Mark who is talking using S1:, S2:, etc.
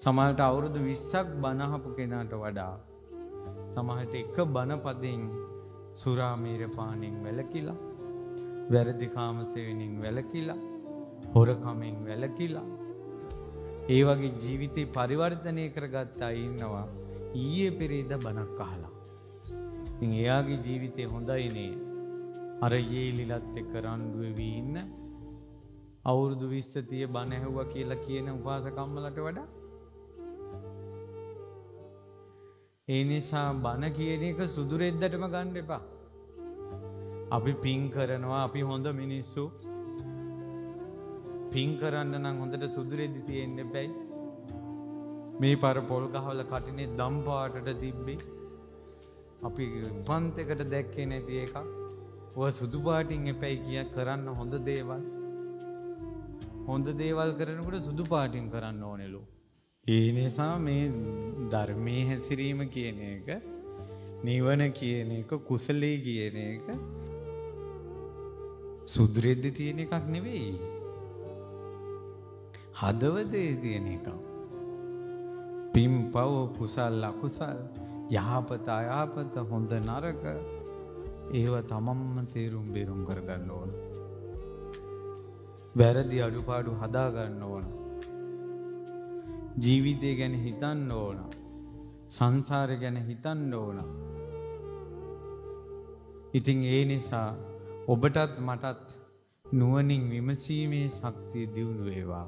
S1: සමහරට අවුරුදු 20ක් බණ අහපු කෙනාට වඩා සමහරට එක බණ පදයෙන් සුරාමීර පානෙන් වැළකීලා, වැරදි කාමසේවණෙන් වැළකීලා, හොරකමෙන් වැළකීලා, ඒ වගේ ජීවිතේ පරිවර්තනය කරගත්ත අය ඉන්නවා ඊයේ පෙරේද බණක් අහලා. ඉතින් එයාගේ ජීවිතේ හොඳයි නේ. අර යේලිලත් එක්ක රණ්ඩු වෙවි ඉන්න අවුරුදු 20 30 බණ ඇහුවා කියලා කියන උපාසකම්මලට වඩා. ඒ නිසා බණ කියන එක සුදු රෙද්දටම ගන්න එපා. අපි පින් කරනවා, අපි හොඳ මිනිස්සු. පින් කරන්න නම් හොඳට සුදු රෙදි තියෙන්න එපයි. මේ පාර පොල් ගහවල කටිනේ දම් පාටට තිබ්බේ. අපි පන්තයකට දැක්කේ නැති එකක්. ඔය සුදු පාටින් එපයි කිය කරන්න හොඳ දේවල්. හොඳ දේවල් කරනකොට සුදු පාටින් කරන්න ඕනෙලු. ඒ නිසා මේ ධර්මයේ හැසිරීම කියන එක, නිවන කියන එක, කුසලයේ කියන එක සුදු රෙද්ද තියෙන එකක් නෙවෙයි. හදවතේ තියෙන එකක්. පින් පව කුසල අකුසල, යහපත අයහපත, හොඳ නරක ඒව තමන්ම තේරුම් බේරුම් කරගන්න ඕන. වැරදි අඩුපාඩු හදා ගන්න ඕන. ජීවිතය ගැන හිතන්න ඕන. සංසාරය ගැන හිතන්න ඕන. ඉතින් ඒ නිසා ඔබටත් මටත් නුවණින් විමසීමේ ශක්තිය දියුණු වේවා.